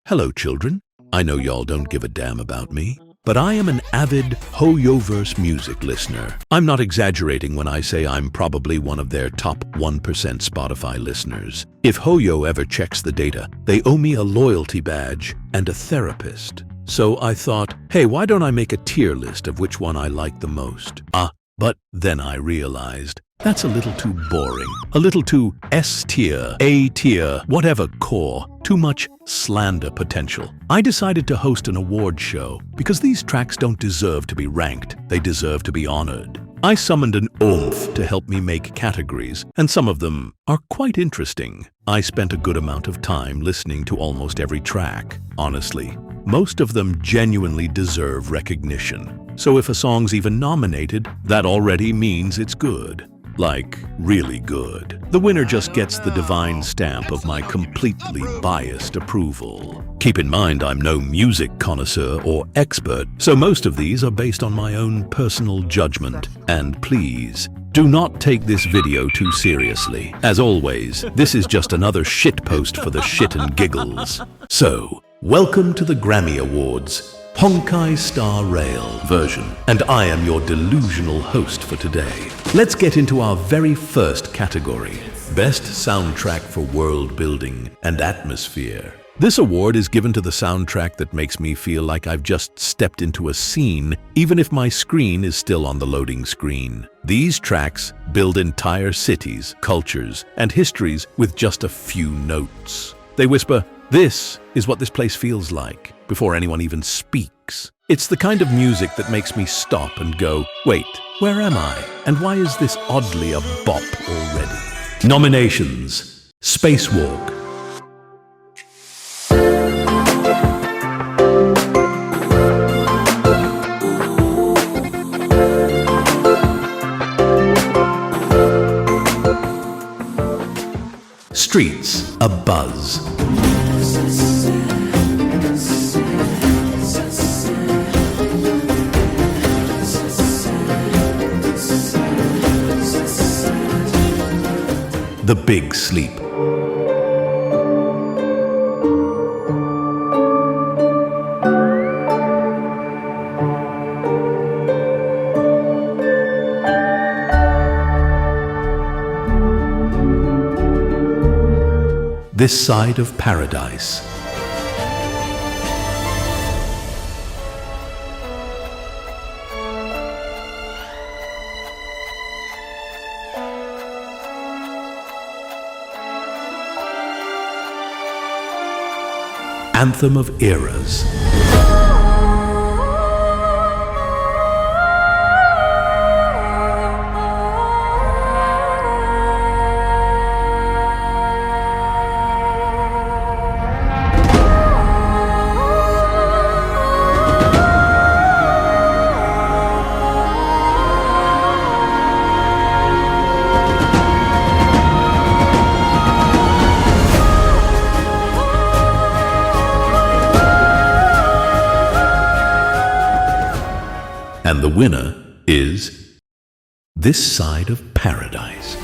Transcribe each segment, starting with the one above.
Hello, children. I know y'all don't give a damn about me, but I am an avid Hoyoverse music listener. I'm not exaggerating when I say I'm probably one of their top 1% Spotify listeners. If Hoyo ever checks the data, they owe me a loyalty badge and a therapist. So I thought, hey, why don't I make a tier list of which one I like the most? But then I realized that's a little too boring, a little too S tier, A tier, whatever core, too much slander potential. I decided to host an award show because these tracks don't deserve to be ranked, they deserve to be honored. I summoned an oomph to help me make categories, and some of them are quite interesting. I spent a good amount of time listening to almost every track. Honestly, most of them genuinely deserve recognition. So if a song's even nominated, that already means it's good. Like, really good. The winner just gets the divine stamp of my completely biased approval. Keep in mind, I'm no music connoisseur or expert, so most of these are based on my own personal judgment. And please, do not take this video too seriously. As always, this is just another shitpost for the shit and giggles. So, welcome to the Grammy Awards, Honkai Star Rail version, and I am your delusional host for today. Let's get into our very first category, Best Soundtrack for World Building and Atmosphere. This award is given to the soundtrack that makes me feel like I've just stepped into a scene, even if my screen is still on the loading screen. These tracks build entire cities, cultures, and histories with just a few notes. They whisper, "This is what this place feels like," before anyone even speaks. It's the kind of music that makes me stop and go, wait, where am I? And why is this oddly a bop already? Nominations: Spacewalk, Streets, A Buzz, The Big Sleep, This Side of Paradise, Anthem of Eras, and the winner is This Side of Paradise.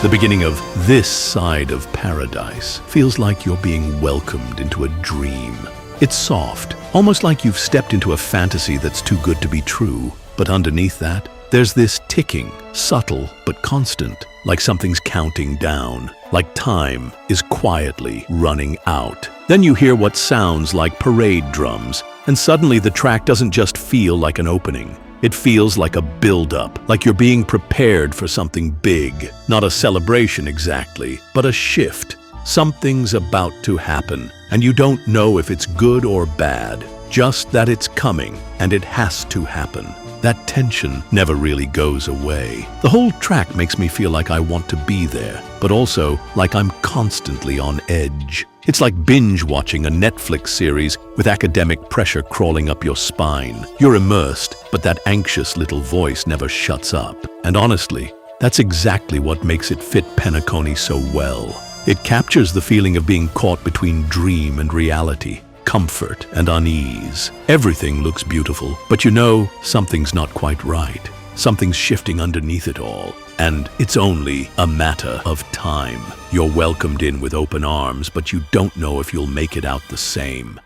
The beginning of This Side of Paradise feels like you're being welcomed into a dream. It's soft, almost like you've stepped into a fantasy that's too good to be true. But underneath that, there's this ticking, subtle but constant, like something's counting down, like time is quietly running out. Then you hear what sounds like parade drums, and suddenly the track doesn't just feel like an opening. It feels like a buildup, like you're being prepared for something big. Not a celebration exactly, but a shift. Something's about to happen, and you don't know if it's good or bad, just that it's coming, and it has to happen. That tension never really goes away. The whole track makes me feel like I want to be there, but also like I'm constantly on edge. It's like binge watching a Netflix series with academic pressure crawling up your spine. You're immersed, but that anxious little voice never shuts up. And honestly, that's exactly what makes it fit Penacony so well. It captures the feeling of being caught between dream and reality, comfort and unease. Everything looks beautiful, but you know something's not quite right. Something's shifting underneath it all. and it's only a matter of time. You're welcomed in with open arms, but you don't know if you'll make it out the same.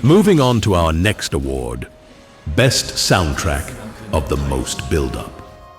Moving on to our next award, Best Soundtrack of the Most Buildup.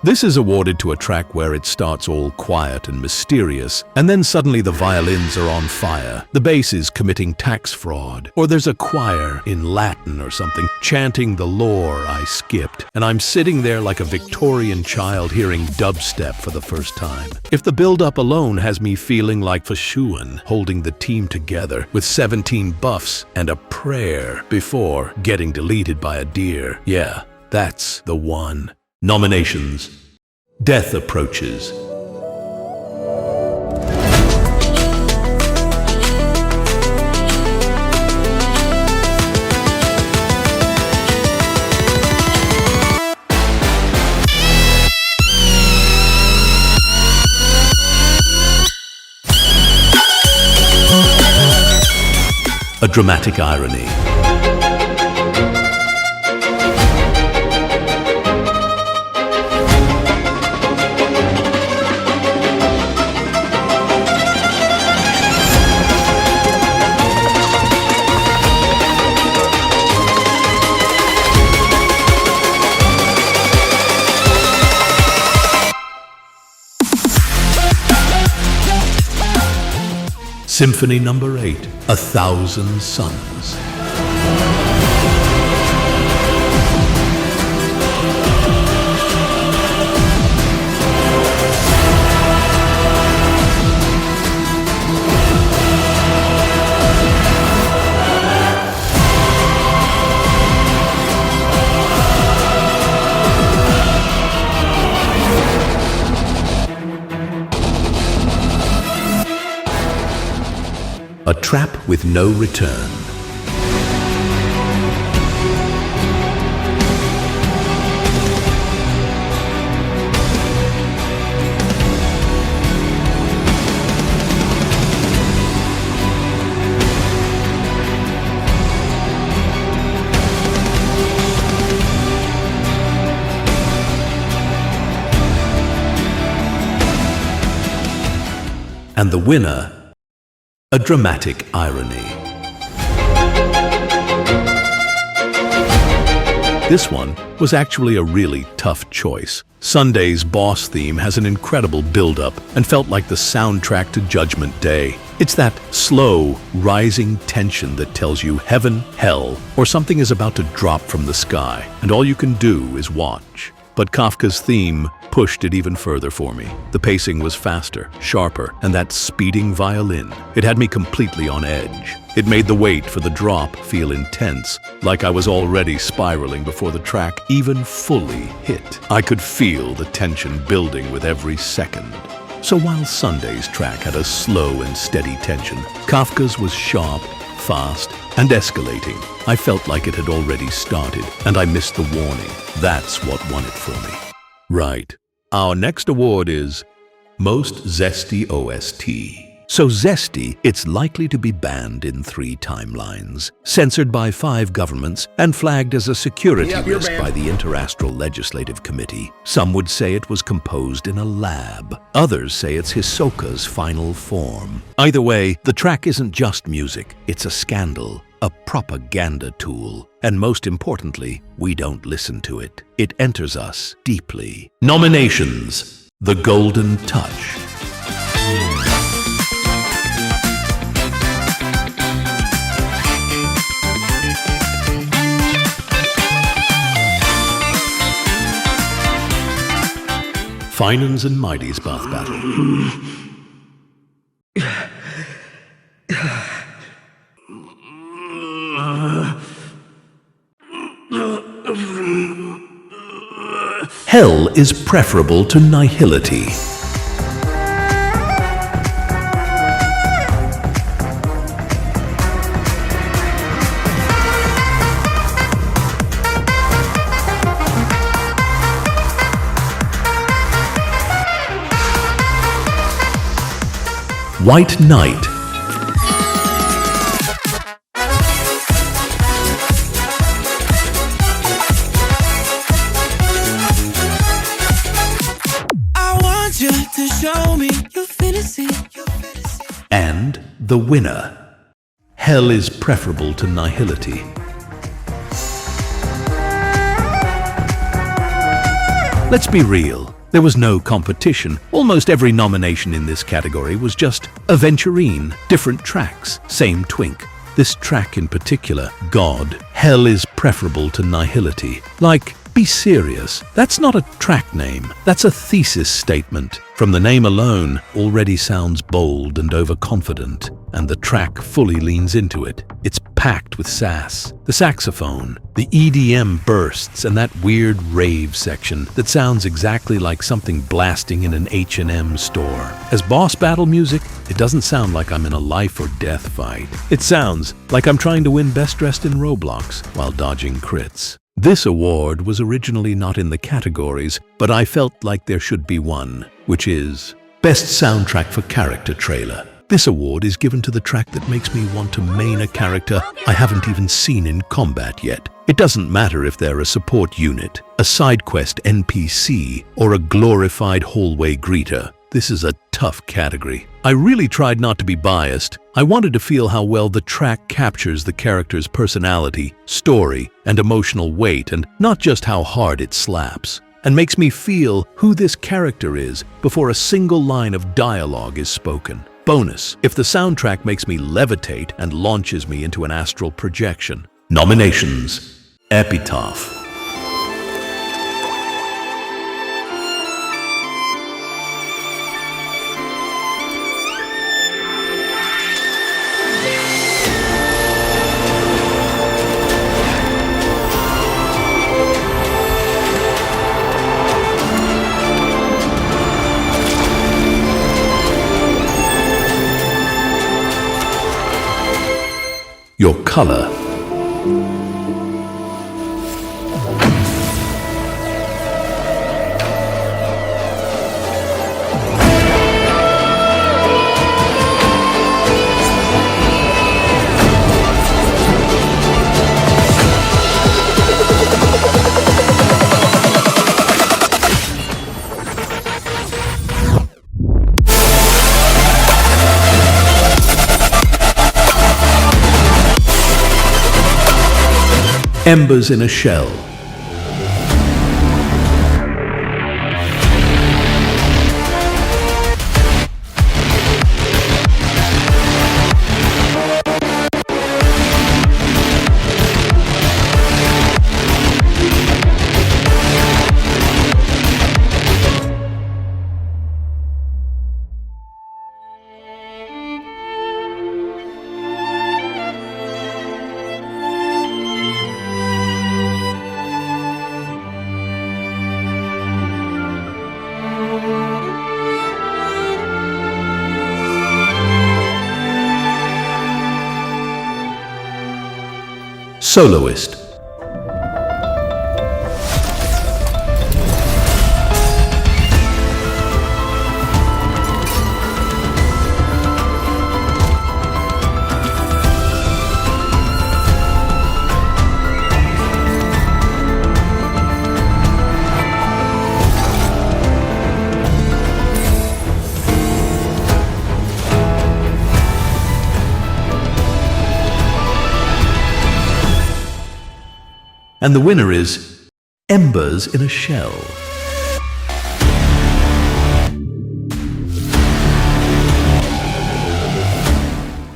This is awarded to a track where it starts all quiet and mysterious, and then suddenly the violins are on fire, the bass is committing tax fraud, or there's a choir in Latin or something chanting the lore I skipped, and I'm sitting there like a Victorian child hearing dubstep for the first time. If the build-up alone has me feeling like Fashuan holding the team together with 17 buffs and a prayer before getting deleted by a deer, yeah, that's the one. Nominations. Death Approaches. A dramatic irony. Symphony Number 8, 1,000 Suns. A trap with no return. And the winner, a dramatic irony. This one was actually a really tough choice. Sunday's boss theme has an incredible build-up and felt like the soundtrack to Judgment Day. It's that slow, rising tension that tells you heaven, hell, or something is about to drop from the sky, and all you can do is watch. But Kafka's theme pushed it even further for me. The pacing was faster, sharper, and that speeding violin, it had me completely on edge. It made the wait for the drop feel intense, like I was already spiraling before the track even fully hit. I could feel the tension building with every second. So while Sunday's track had a slow and steady tension, Kafka's was sharp, fast, and escalating. I felt like it had already started, and I missed the warning. That's what won it for me. Right. Our next award is Most Zesty OST. So zesty, it's likely to be banned in 3 timelines, censored by 5 governments, and flagged as a security risk by the Interastral Legislative Committee. Some would say it was composed in a lab. Others say it's Hisoka's final form. Either way, the track isn't just music, it's a scandal, a propaganda tool. And most importantly, we don't listen to it. It enters us deeply. Nominations: The Golden Touch. Finans and Mighty's bath battle. Hell is preferable to nihility. White Knight. And the winner. Hell is preferable to nihility. Let's be real. There was no competition. Almost every nomination in this category was just aventurine, different tracks, same twink. This track in particular, God, Hell is preferable to nihility. Like, be serious. That's not a track name. That's a thesis statement. From the name alone, already sounds bold and overconfident, and the track fully leans into it. It's packed with sass. The saxophone, the EDM bursts, and that weird rave section that sounds exactly like something blasting in an H&M store. As boss battle music, it doesn't sound like I'm in a life or death fight. It sounds like I'm trying to win Best Dressed in Roblox while dodging crits. This award was originally not in the categories, but I felt like there should be one, which is Best Soundtrack for Character Trailer. This award is given to the track that makes me want to main a character I haven't even seen in combat yet. It doesn't matter if they're a support unit, a side quest NPC, or a glorified hallway greeter. This is a tough category. I really tried not to be biased. I wanted to feel how well the track captures the character's personality, story, and emotional weight, and not just how hard it slaps, and makes me feel who this character is before a single line of dialogue is spoken. Bonus, if the soundtrack makes me levitate and launches me into an astral projection. Nominations: Epitaph. Your color. Embers in a Shell. Soloist. And the winner is Embers in a Shell.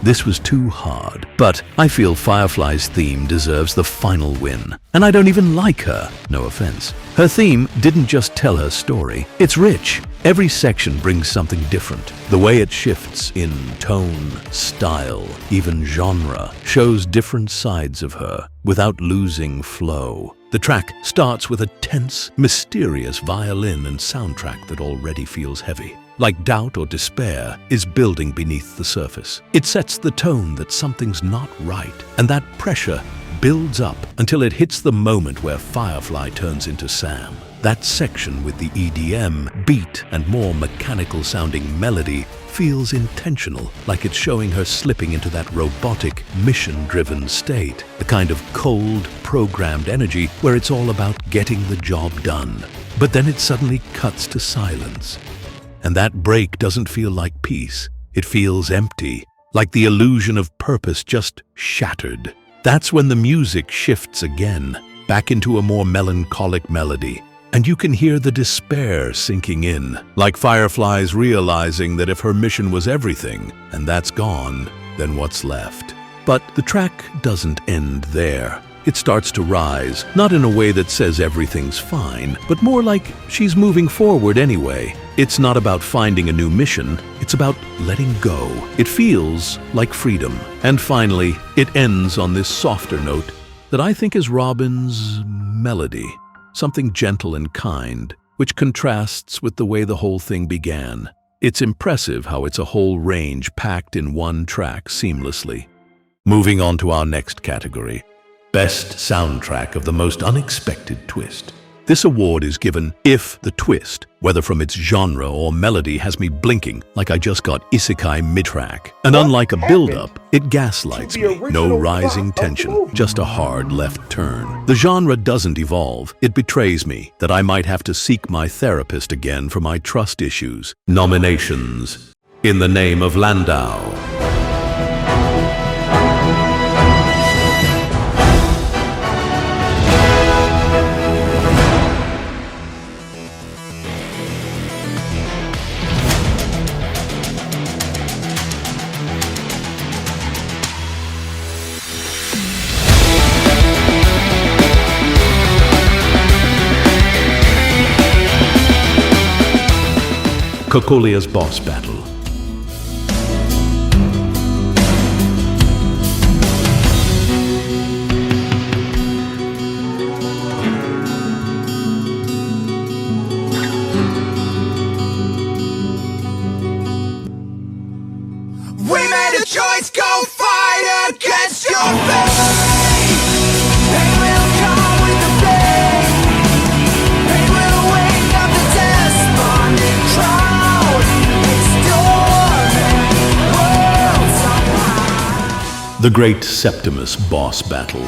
This was too hard, but I feel Firefly's theme deserves the final win. And I don't even like her, no offense. Her theme didn't just tell her story, it's rich. Every section brings something different. The way it shifts in tone, style, even genre, shows different sides of her without losing flow. The track starts with a tense, mysterious violin and soundtrack that already feels heavy. Like doubt or despair is building beneath the surface. It sets the tone that something's not right, and that pressure builds up until it hits the moment where Firefly turns into Sam. That section with the EDM, beat, and more mechanical-sounding melody feels intentional, like it's showing her slipping into that robotic, mission-driven state, the kind of cold, programmed energy where it's all about getting the job done. But then it suddenly cuts to silence. And that break doesn't feel like peace. It feels empty, like the illusion of purpose just shattered. That's when the music shifts again, back into a more melancholic melody, and you can hear the despair sinking in, like fireflies realizing that if her mission was everything, and that's gone, then what's left? But the track doesn't end there. It starts to rise, not in a way that says everything's fine, but more like she's moving forward anyway. It's not about finding a new mission, it's about letting go. It feels like freedom. And finally, it ends on this softer note that I think is Robin's melody, something gentle and kind, which contrasts with the way the whole thing began. It's impressive how it's a whole range packed in one track seamlessly. Moving on to our next category. Best soundtrack of the most unexpected twist. This award is given if the twist, whether from its genre or melody, has me blinking like I just got isekai mid-track. And unlike a buildup, it gaslights me. No rising tension, just a hard left turn. The genre doesn't evolve. It betrays me that I might have to seek my therapist again for my trust issues. Nominations. In the Name of Landau. Kokolia's boss battle. We made a choice, go fight against your fate. They will come with the pain. They will wake up the despondent crowd. Storming worlds apart. The Great Septimus boss battle.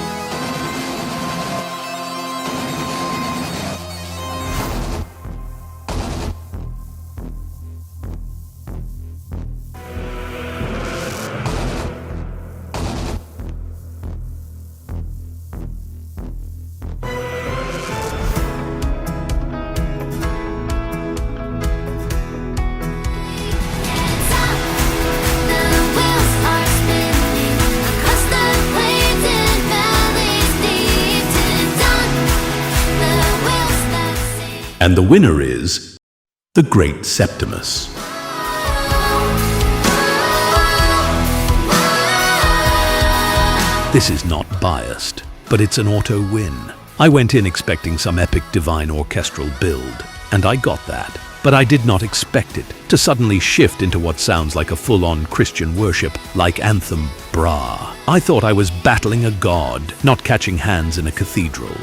And the winner is the Great Septimus. This is not biased, but it's an auto win. I went in expecting some epic divine orchestral build, and I got that. But I did not expect it to suddenly shift into what sounds like a full-on Christian worship, like Anthem Bra. I thought I was battling a god, not catching hands in a cathedral.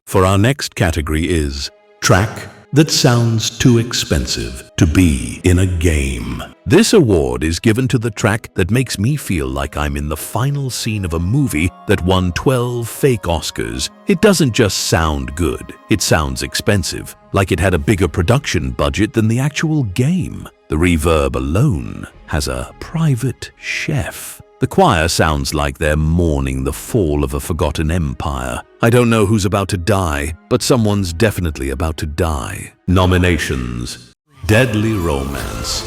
For our next category is Track that sounds too expensive to be in a game. This award is given to the track that makes me feel like I'm in the final scene of a movie that won 12 fake Oscars. It doesn't just sound good, it sounds expensive, like it had a bigger production budget than the actual game. The reverb alone has a private chef. The choir sounds like they're mourning the fall of a forgotten empire. I don't know who's about to die, but someone's definitely about to die. Nominations: Deadly Romance.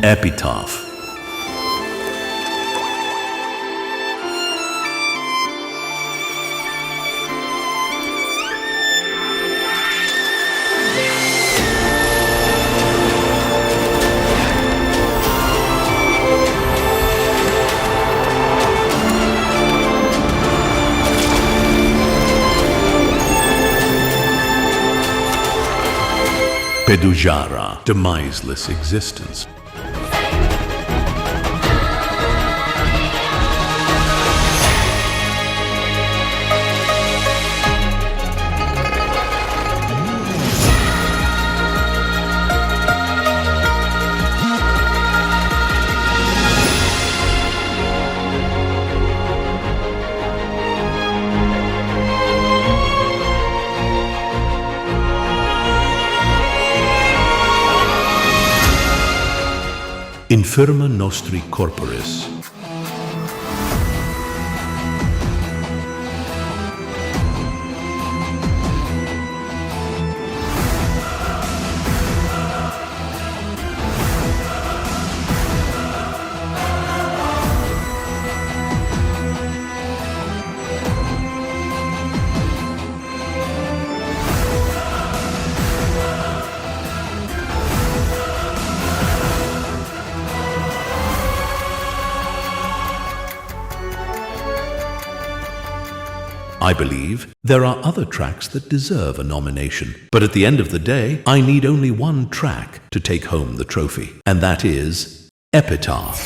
Epitaph. Pedujara, Demiseless Existence. Infirma nostri corporis. I believe there are other tracks that deserve a nomination, but at the end of the day, I need only one track to take home the trophy, and that is Epitaph.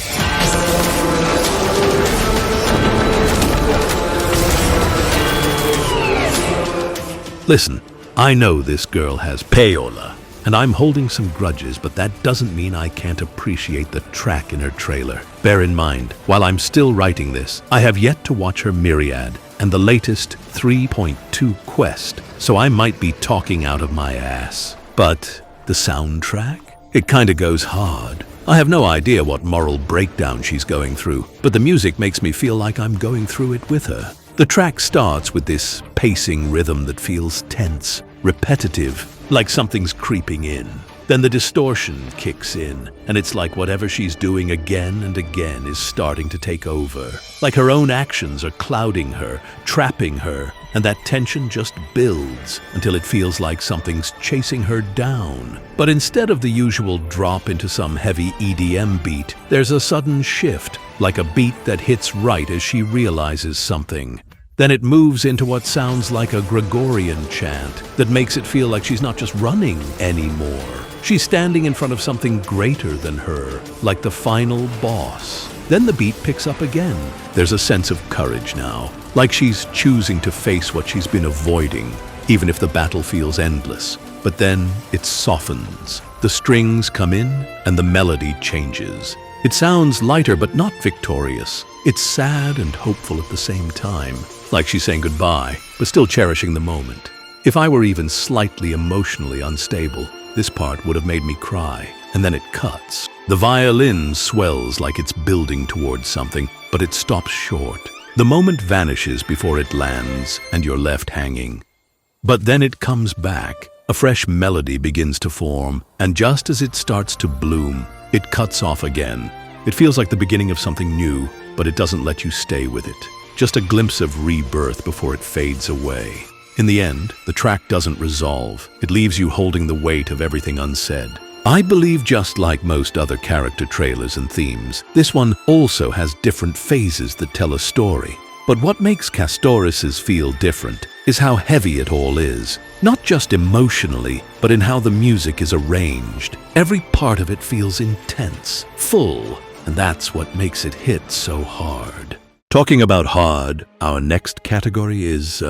Listen, I know this girl has payola, and I'm holding some grudges, but that doesn't mean I can't appreciate the track in her trailer. Bear in mind, while I'm still writing this, I have yet to watch her Myriad and the latest 3.2 quest, so I might be talking out of my ass. But the soundtrack? It kinda goes hard. I have no idea what moral breakdown she's going through, but the music makes me feel like I'm going through it with her. The track starts with this pacing rhythm that feels tense, repetitive, like something's creeping in. Then the distortion kicks in, and it's like whatever she's doing again and again is starting to take over. Like her own actions are clouding her, trapping her, and that tension just builds until it feels like something's chasing her down. But instead of the usual drop into some heavy EDM beat, there's a sudden shift, like a beat that hits right as she realizes something. Then it moves into what sounds like a Gregorian chant that makes it feel like she's not just running anymore. She's standing in front of something greater than her, like the final boss. Then the beat picks up again. There's a sense of courage now, like she's choosing to face what she's been avoiding, even if the battle feels endless. But then it softens. The strings come in and the melody changes. It sounds lighter but not victorious. It's sad and hopeful at the same time, like she's saying goodbye, but still cherishing the moment. If I were even slightly emotionally unstable, this part would have made me cry, and then it cuts. The violin swells like it's building towards something, but it stops short. The moment vanishes before it lands, and you're left hanging. But then it comes back. A fresh melody begins to form, and just as it starts to bloom, it cuts off again. It feels like the beginning of something new, but it doesn't let you stay with it. Just a glimpse of rebirth before it fades away. In the end, the track doesn't resolve. It leaves you holding the weight of everything unsaid. I believe just like most other character trailers and themes, this one also has different phases that tell a story. But what makes Castoris's feel different is how heavy it all is. Not just emotionally, but in how the music is arranged. Every part of it feels intense, full, and that's what makes it hit so hard. Talking about hard, our next category is,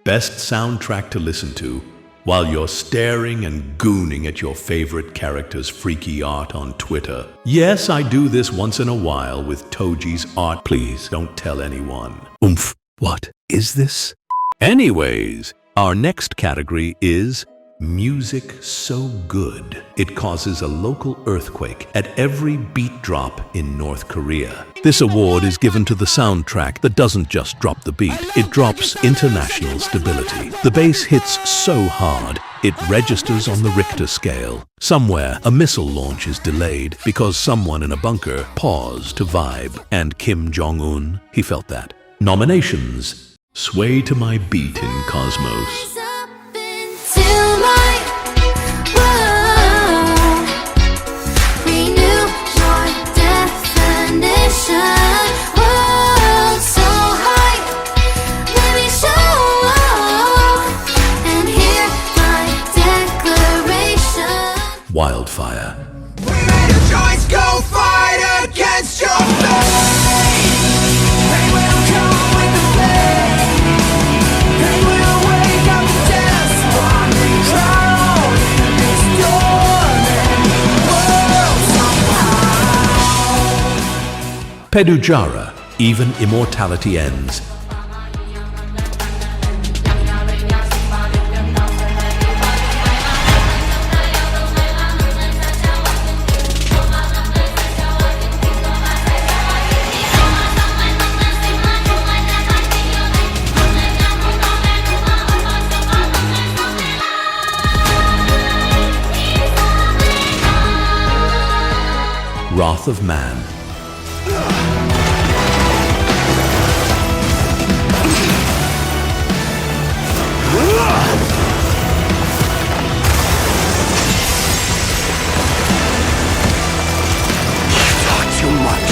Best Soundtrack to Listen To while you're staring and gooning at your favorite character's freaky art on Twitter. Yes, I do this once in a while with Toji's art. Please don't tell anyone. Oomph, what is this? Anyways, our next category is Music So Good It Causes a Local Earthquake at Every Beat Drop in North Korea. This award is given to the soundtrack that doesn't just drop the beat, it drops international stability. The bass hits so hard, it registers on the Richter scale. Somewhere, a missile launch is delayed because someone in a bunker paused to vibe. And Kim Jong-un, he felt that. Nominations: Sway to My Beat in Cosmos. Wildfire. We made a choice, go fight against your fate. They will come with the flame. They will wake up the death wandering crowd in this dormant world somehow. Pedujara, Even Immortality Ends. Wrath of Man. Too much.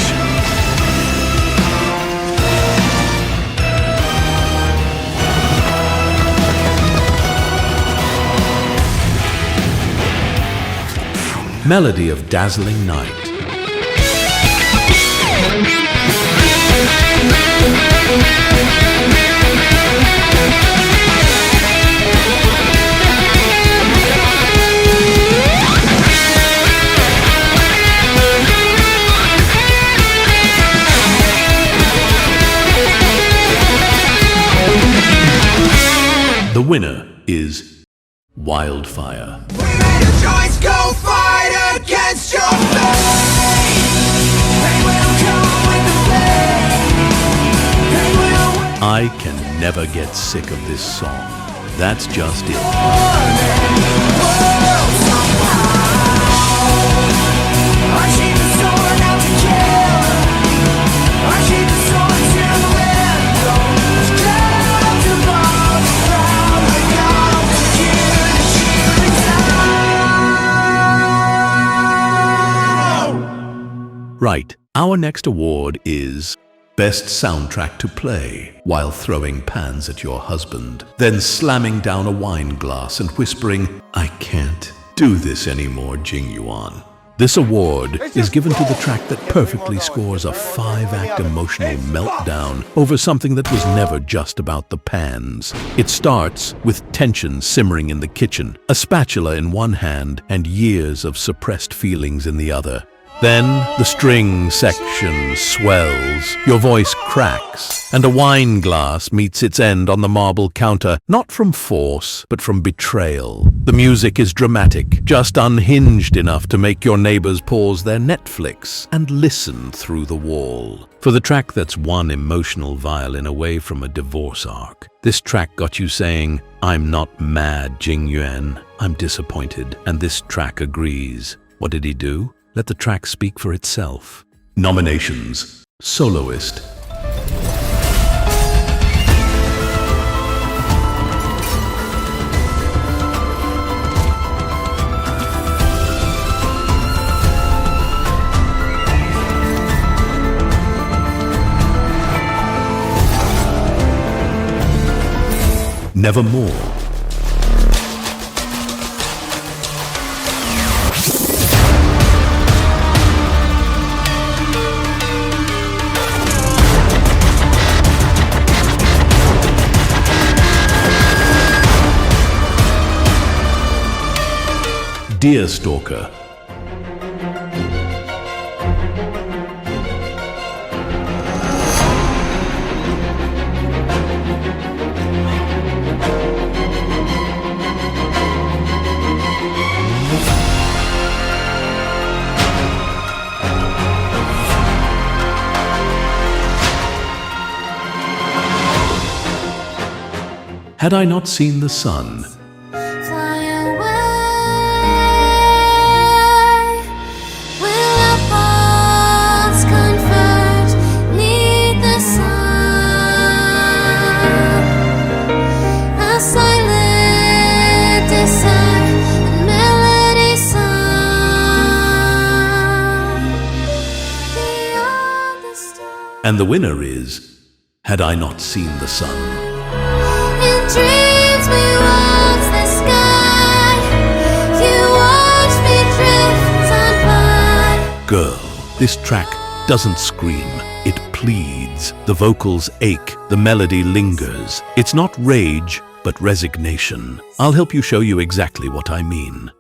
Melody of Dazzling Night. The winner is Wildfire. We made a choice, go fight against your fate. They will come with the flame. They will win. I can never get sick of this song. That's just it. I keep the sword out to kill. I keep the sword to win. Those clouds above the ground, they come to kill the shooting sound. Right, our next award is Best Soundtrack to Play while throwing pans at your husband, then slamming down a wine glass and whispering, "I can't do this anymore, Jing Yuan." This award is given to the track that perfectly scores a 5-act emotional meltdown over something that was never just about the pans. It starts with tension simmering in the kitchen, a spatula in one hand and years of suppressed feelings in the other. Then the string section swells, your voice cracks, and a wine glass meets its end on the marble counter, not from force, but from betrayal. The music is dramatic, just unhinged enough to make your neighbors pause their Netflix and listen through the wall. For the track that's one emotional violin away from a divorce arc, this track got you saying, "I'm not mad, Jing Yuan, I'm disappointed," and this track agrees. What did he do? Let the track speak for itself. Nominations: Soloist. Nevermore. Deer Stalker. Had I Not Seen the Sun. Fly away. Will our paths converge 'neath the sun? A silent desire, a melody sung beyond the stars. And the winner is Had I Not Seen the Sun. In dreams we watch the sky. You watch me drift on by. Girl, this track doesn't scream, it pleads. The vocals ache, the melody lingers. It's not rage, but resignation. I'll help you show you exactly what I mean.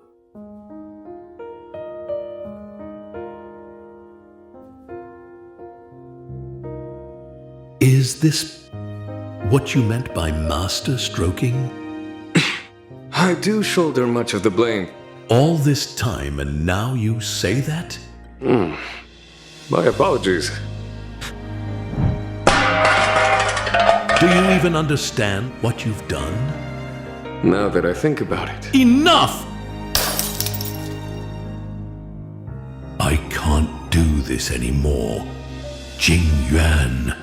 Is this what you meant by master stroking? I do shoulder much of the blame. All this time and now you say that? My apologies. Do you even understand what you've done? Now that I think about it. Enough! I can't do this anymore. Jing Yuan.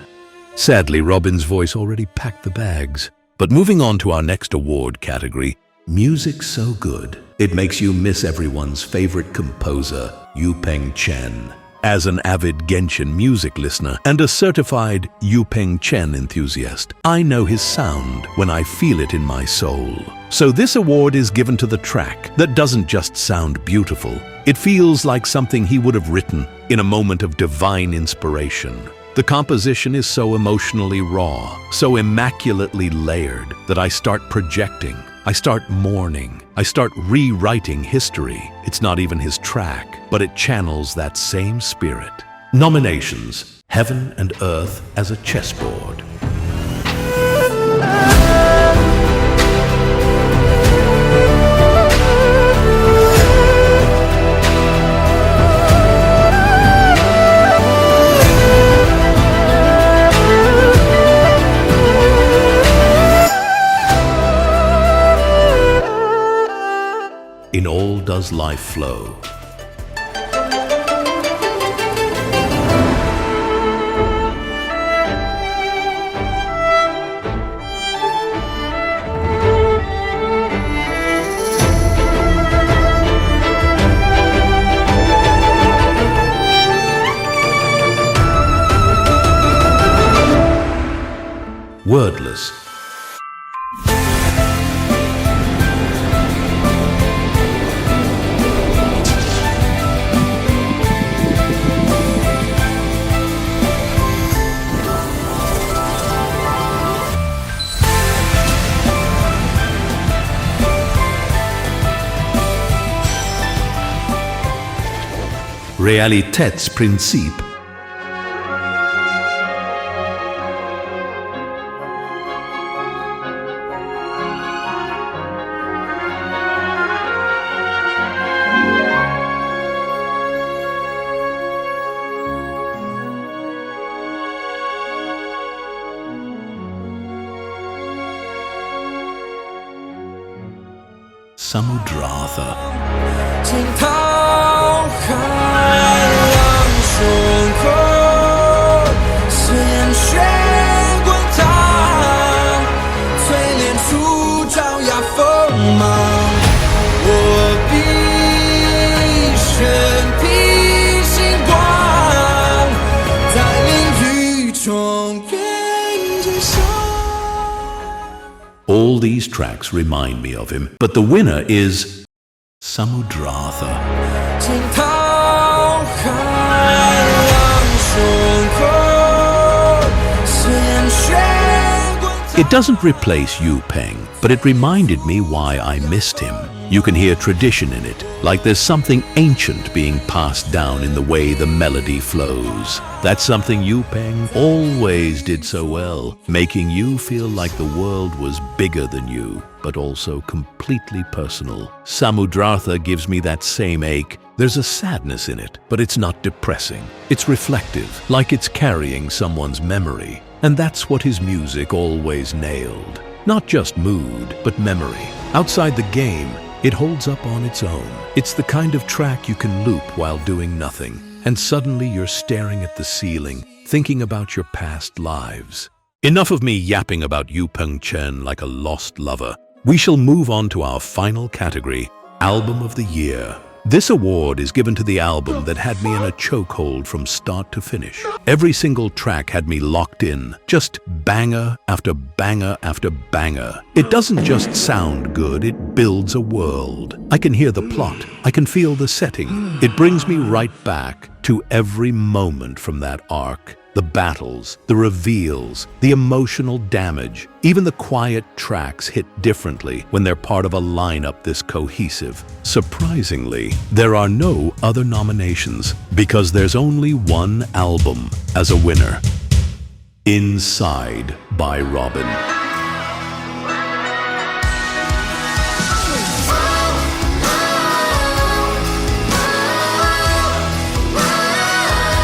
Sadly, Robin's voice already packed the bags. But moving on to our next award category, music so good, it makes you miss everyone's favorite composer, Yu-Peng Chen. As an avid Genshin music listener and a certified Yu-Peng Chen enthusiast, I know his sound when I feel it in my soul. So this award is given to the track that doesn't just sound beautiful. It feels like something he would have written in a moment of divine inspiration. The composition is so emotionally raw, so immaculately layered, that I start projecting. I start mourning. I start rewriting history. It's not even his track, but it channels that same spirit. Nominations: Heaven and Earth as a Chessboard. In All Does Life Flow. Wordless. Realitätsprinzip. Samudratha. 惊涛骇浪胸口，誓言血滚烫，淬炼出爪牙锋芒。我必选披星光，在领域中原接上。 All these tracks remind me of him, but the winner is Samudratha. 惊涛骇浪胸口，誓言血滚烫。 It doesn't replace Yu-Peng, but it reminded me why I missed him. You can hear tradition in it, like there's something ancient being passed down in the way the melody flows. That's something Yu-Peng always did so well, making you feel like the world was bigger than you, but also completely personal. Samudratha gives me that same ache. There's a sadness in it, but it's not depressing. It's reflective, like it's carrying someone's memory. And that's what his music always nailed. Not just mood, but memory. Outside the game, it holds up on its own. It's the kind of track you can loop while doing nothing, and suddenly you're staring at the ceiling, thinking about your past lives. Enough of me yapping about Yu-Peng Chen like a lost lover. We shall move on to our final category, Album of the Year. This award is given to the album that had me in a chokehold from start to finish. Every single track had me locked in, just banger after banger after banger. It doesn't just sound good, it builds a world. I can hear the plot, I can feel the setting. It brings me right back to every moment from that arc. The battles, the reveals, the emotional damage. Even the quiet tracks hit differently when they're part of a lineup this cohesive. Surprisingly, there are no other nominations because there's only one album as a winner. Inside by Robin.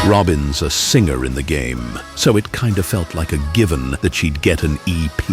Robin's a singer in the game, so it kinda felt like a given that she'd get an EP.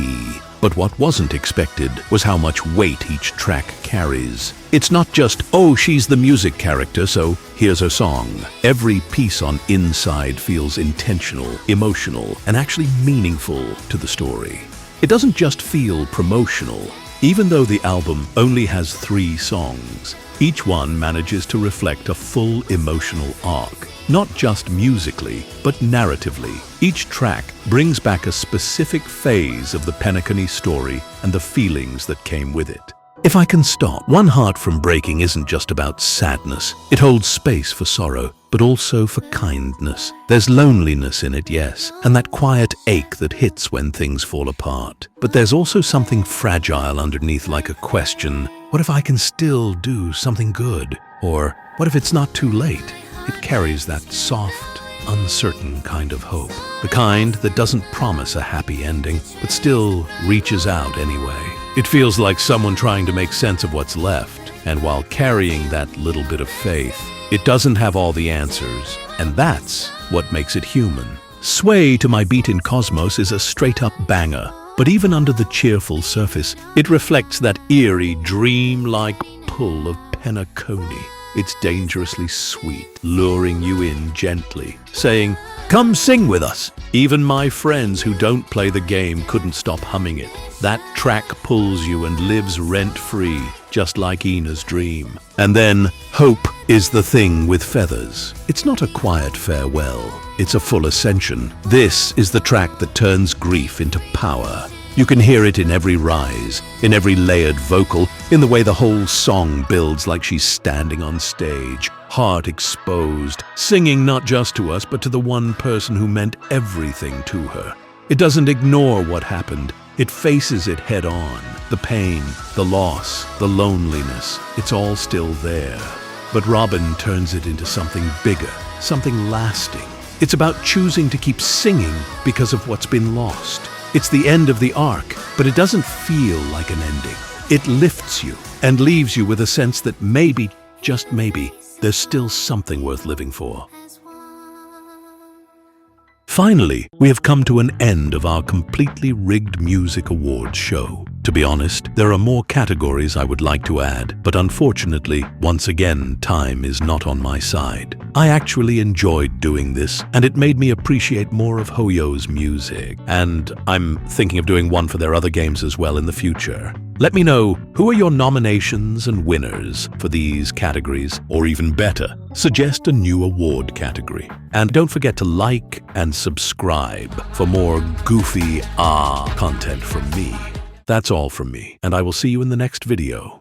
But what wasn't expected was how much weight each track carries. It's not just, oh, she's the music character, so here's her song. Every piece on Inside feels intentional, emotional, and actually meaningful to the story. It doesn't just feel promotional. Even though the album only has 3 songs, each one manages to reflect a full emotional arc. Not just musically, but narratively. Each track brings back a specific phase of the Penacony story and the feelings that came with it. If I can stop, One Heart from Breaking isn't just about sadness. It holds space for sorrow, but also for kindness. There's loneliness in it, yes, and that quiet ache that hits when things fall apart. But there's also something fragile underneath, like a question, what if I can still do something good? Or what if it's not too late? It carries that soft, uncertain kind of hope. The kind that doesn't promise a happy ending, but still reaches out anyway. It feels like someone trying to make sense of what's left, and while carrying that little bit of faith, it doesn't have all the answers, and that's what makes it human. Sway to My Beat in Cosmos is a straight-up banger, but even under the cheerful surface, it reflects that eerie, dream-like pull of Penacony. It's dangerously sweet, luring you in gently, saying, "Come sing with us." Even my friends who don't play the game couldn't stop humming it. That track pulls you and lives rent-free, just like Ina's dream. And then, Hope is the Thing with Feathers. It's not a quiet farewell, it's a full ascension. This is the track that turns grief into power. You can hear it in every rise, in every layered vocal, in the way the whole song builds like she's standing on stage, heart exposed, singing not just to us, but to the one person who meant everything to her. It doesn't ignore what happened. It faces it head on. The pain, the loss, the loneliness, it's all still there. But Robin turns it into something bigger, something lasting. It's about choosing to keep singing because of what's been lost. It's the end of the arc, but it doesn't feel like an ending. It lifts you and leaves you with a sense that maybe, just maybe, there's still something worth living for. Finally, we have come to an end of our completely rigged music awards show. To be honest, there are more categories I would like to add, but unfortunately, once again, time is not on my side. I actually enjoyed doing this, and it made me appreciate more of Hoyo's music. And I'm thinking of doing one for their other games as well in the future. Let me know, who are your nominations and winners for these categories, or even better, suggest a new award category. And don't forget to like and subscribe for more goofy content from me. That's all from me, and I will see you in the next video.